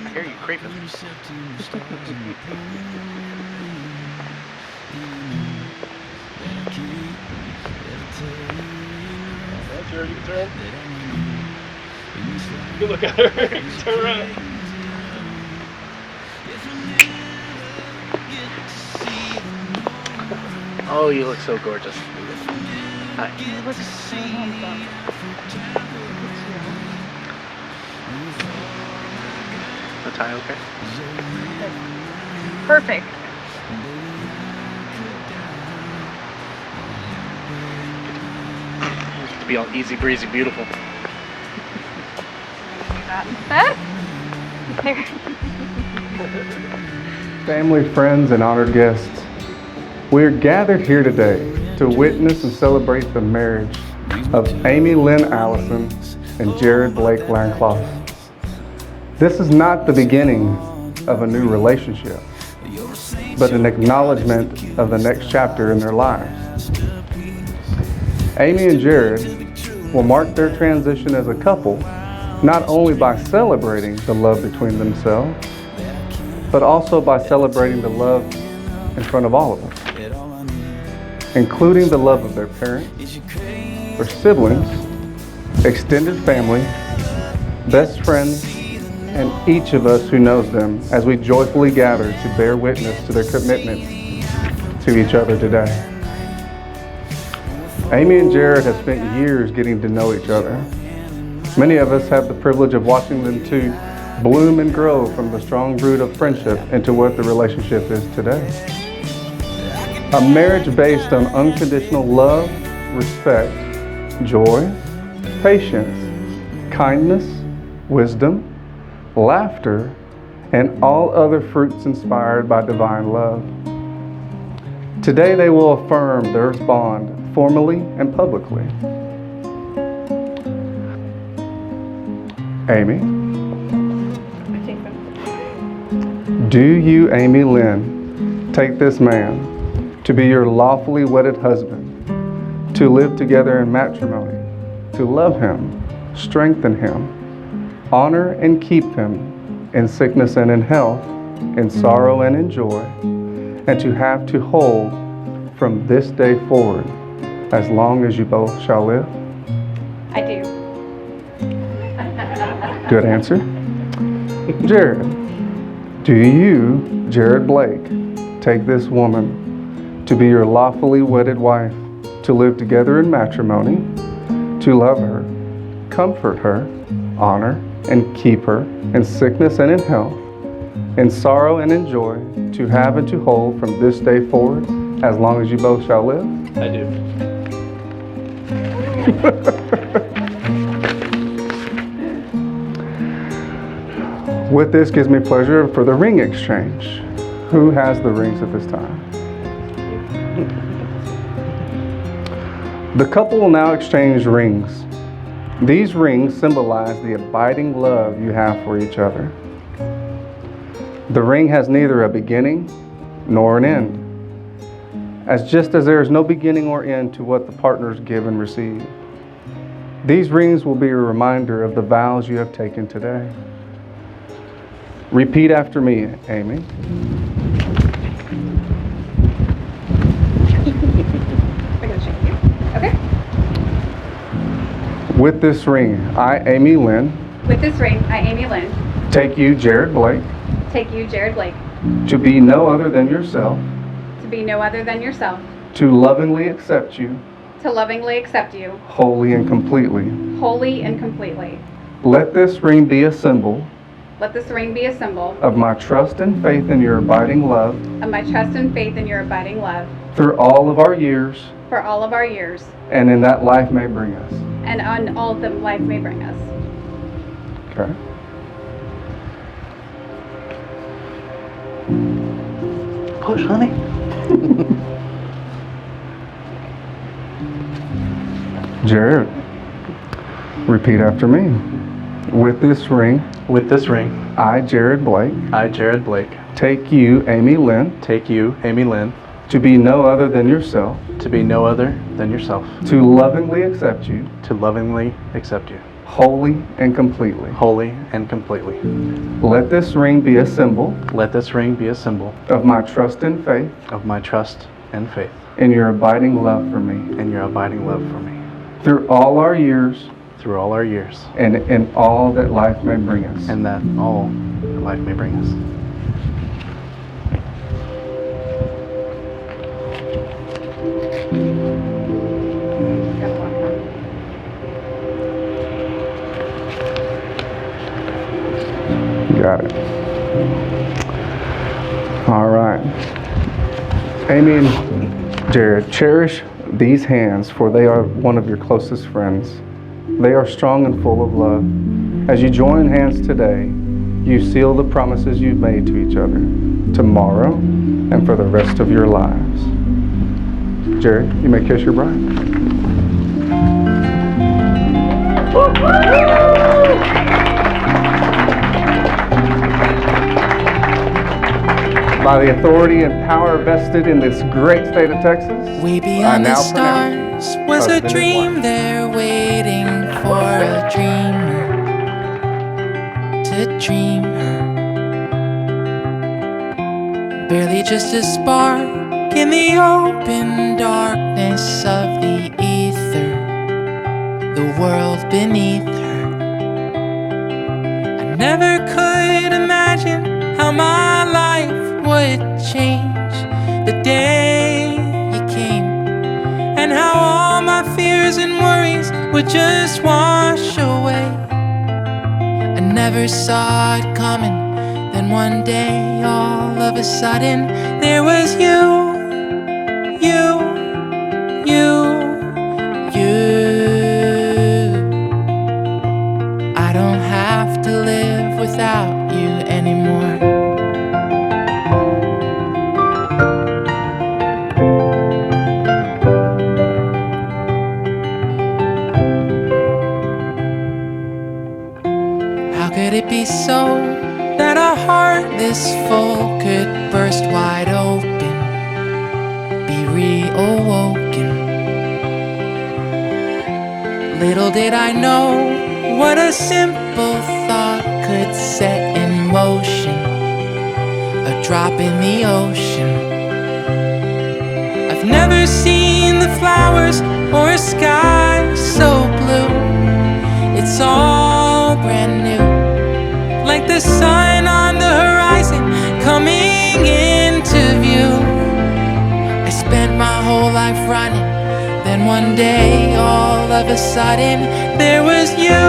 I hear you creeping. Jared, you can turn. You look at her. Turn around. Oh, you look so gorgeous. Hi. You look so handsome. The tie okay? Perfect. Used to be all easy breezy beautiful. Family, friends, and honored guests, we are gathered here today to witness and celebrate the marriage of Amy Lynn Allison and Jared Blake Landclough. This is not the beginning of a new relationship, but an acknowledgement of the next chapter in their lives. Amy and Jared will mark their transition as a couple not only by celebrating the love between themselves, but also by celebrating the love in front of all of us, including the love of their parents, their siblings, extended family, best friends, and each of us who knows them as we joyfully gather to bear witness to their commitment to each other today. Amy and Jared have spent years getting to know each other. Many of us have the privilege of watching them two bloom and grow from the strong root of friendship into what the relationship is today. A marriage based on unconditional love, respect, joy, patience, kindness, wisdom, laughter, and all other fruits inspired by divine love. Today they will affirm their bond formally and publicly. Amy, do you, Amy Lynn, take this man to be your lawfully wedded husband, to live together in matrimony, to love him, strengthen him, honor and keep him in sickness and in health, in sorrow and in joy, and to have to hold from this day forward as long as you both shall live? I do. Good answer. Jared, do you, Jared Blake, take this woman to be your lawfully wedded wife, to live together in matrimony, to love her, comfort her, honor and keep her in sickness and in health, in sorrow and in joy, to have and to hold from this day forward as long as you both shall live? I do. With this gives me pleasure for the ring exchange. Who has the rings at this time? The couple will now exchange rings. These rings symbolize the abiding love you have for each other. The ring has neither a beginning nor an end, as just as there is no beginning or end to what the partners give and receive. These rings will be a reminder of the vows you have taken today. Repeat after me, Amy. I'm gonna check you. Okay. With this ring, I, Amy Lynn, With this ring, I, Amy Lynn, take you, Jared Blake, take you, Jared Blake, to be no other than yourself, to be no other than yourself, to lovingly accept you, to lovingly accept you, wholly and completely. wholly and completely. Let this ring be a symbol Let this ring be a symbol of my trust and faith in your abiding love of my trust and faith in your abiding love through all of our years, for all of our years, and in that life may bring us. and on all that life may bring us. Okay. Push, honey. Jared, repeat after me. With this ring, With this ring, I, Jared Blake, I, Jared Blake, take you, Amy Lynn, take you, Amy Lynn, to be no other than yourself, to be no other than yourself, to lovingly accept you, to lovingly accept you, wholly and completely. wholly and completely. Let this ring be a symbol Let this ring be a symbol of my trust and faith of my trust and faith in your abiding love for me. and your abiding love for me. Through all our years Through all our years, and in all that life may bring us. and that all that life may bring us. Got it. All right. Amy and Jared, cherish these hands, for they are one of your closest friends. They are strong and full of love. As you join hands today, you seal the promises you've made to each other, tomorrow and for the rest of your lives. Jared, you may kiss your bride. By the authority and power vested in this great state of Texas, Way I beyond the now stars was a husband and dream wife. there waiting for a dreamer to dream her. Barely just a spark in the open darkness of the ether, the world beneath her. I never could imagine how my life would change the day you came, and how all my fears and worries would just wash away. I never saw it coming. Then one day, all of a sudden, there was you. I don't have to live without you anymore. How could it be so that a heart this full could burst wide open, be reawoken? Little did I know what a simple thought could set in motion, a drop in the ocean. I've never seen the flowers or a sky so blue. It's all brand new, like the sun on the horizon coming into view. I spent my whole life running, then one day, all of a sudden, there was you.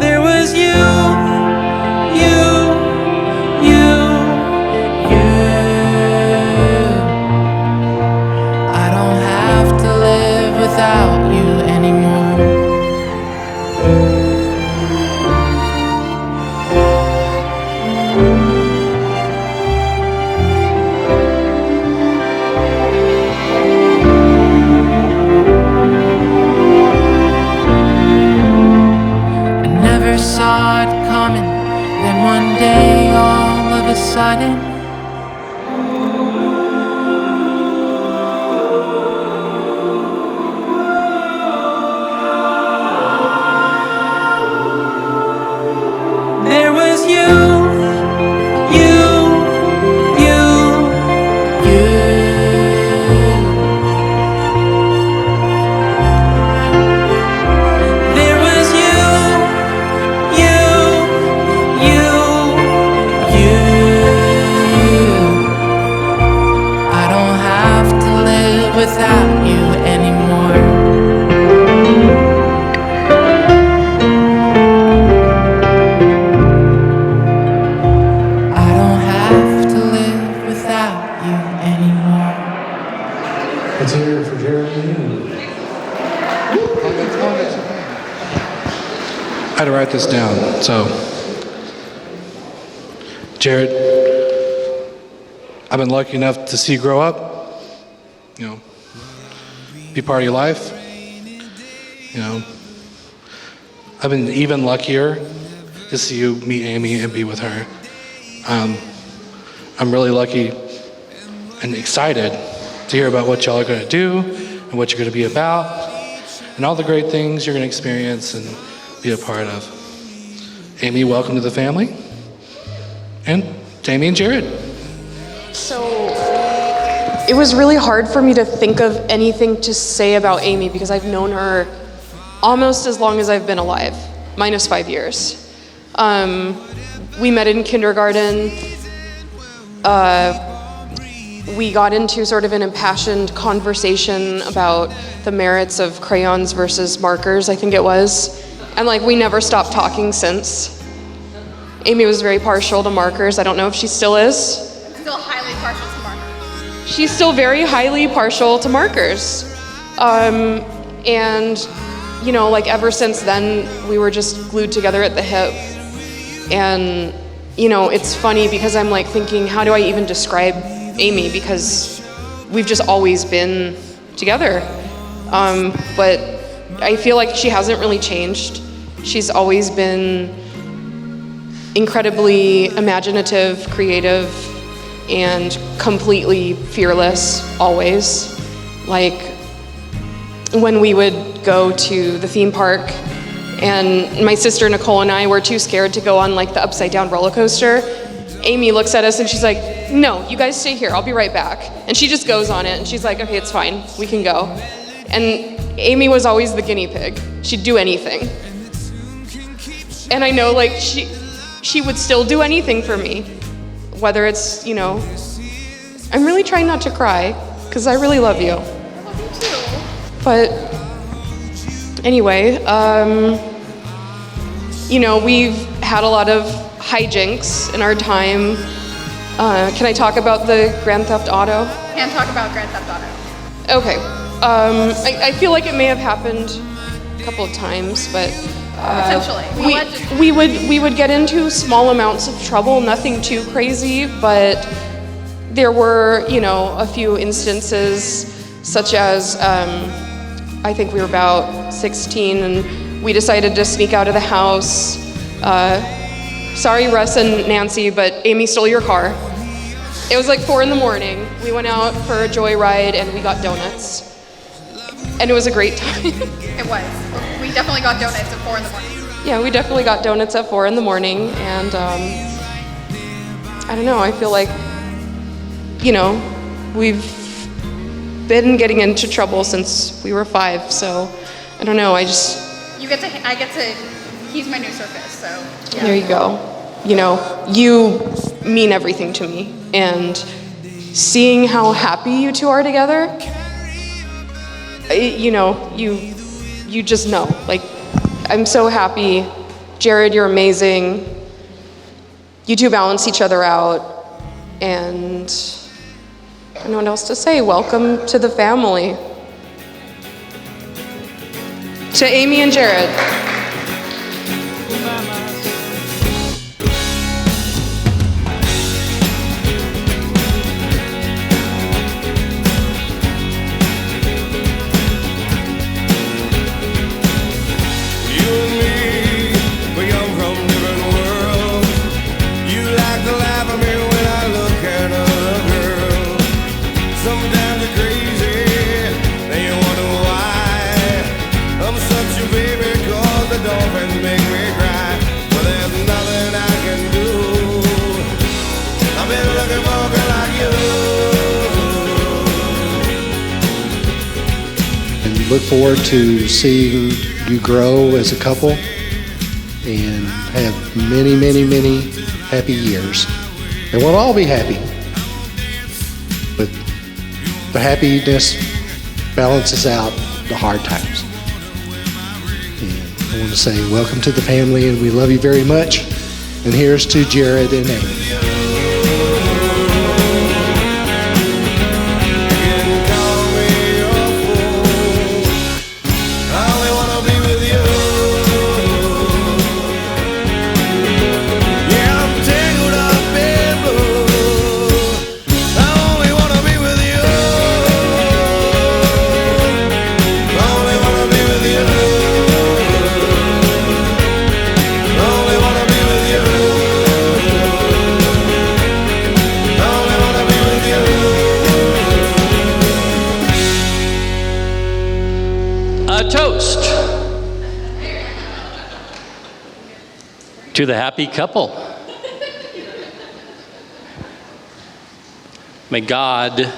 There was you. I don't have to live without you anymore. I never saw it coming. Then one day, all of a sudden, there was you. There was I don't have to live without you anymore. I don't have to live without you anymore. Let's hear it for Jeremy. I had to write this down. So, Jared, I've been lucky enough to see you grow up, you know, be part of your life. You know, I've been even luckier to see you meet Amy and be with her. I'm really lucky and excited to hear about what y'all are going to do and what you're going to be about and all the great things you're going to experience and be a part of. Amy, welcome to the family. And Jamie and Jared. So it was really hard for me to think of anything to say about Amy because I've known her almost as long as I've been alive, minus 5 years. We met in kindergarten. We got into sort of an impassioned conversation about the merits of crayons versus markers, I think it was. And like, we never stopped talking since. Amy was very partial to markers. I don't know if she still is. Still highly partial to markers. She's still very highly partial to markers. And, you know, like ever since then, we were just glued together at the hip. And, you know, it's funny because I'm like thinking, how do I even describe Amy? Because we've just always been together. But I feel like she hasn't really changed. She's always been incredibly imaginative, creative, and completely fearless, always. Like, when we would go to the theme park, and my sister Nicole and I were too scared to go on like the upside down roller coaster, Amy looks at us and she's like, no, you guys stay here, I'll be right back. And she just goes on it and she's like, okay, it's fine, we can go. And Amy was always the guinea pig. She'd do anything. And I know like she would still do anything for me. Whether it's, you know, I'm really trying not to cry because I really love you. I love you too. But anyway, you know, we've had a lot of hijinks in our time. Can I talk about the Grand Theft Auto? Can't talk about Grand Theft Auto. Okay. I feel like it may have happened a couple of times, but Essentially. we would get into small amounts of trouble, nothing too crazy, but there were, you know, a few instances such as I think we were about 16 and we decided to sneak out of the house. Sorry, Russ and Nancy, but Amy stole your car. It was like 4 a.m. We went out for a joyride and we got donuts. And it was a great time. It was. We definitely got donuts at 4 a.m. Yeah, we definitely got donuts at 4 a.m. And I don't know, I feel like, you know, we've been getting into trouble since we were 5, so I don't know, I get to, he's my new circus, so. Yeah. There you go. You know, you mean everything to me, and seeing how happy you two are together, you know, you just know. Like, I'm so happy. Jared, you're amazing. You two balance each other out, and I don't know what else to say. Welcome to the family. To Amy and Jared. Look forward to seeing you grow as a couple and have many, many, many happy years. And we'll all be happy, but the happiness balances out the hard times. And I want to say welcome to the family, and we love you very much. And here's to Jared and Amy. To the happy couple. May God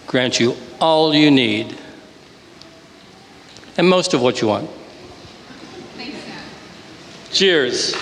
grant you all you need and most of what you want. Cheers.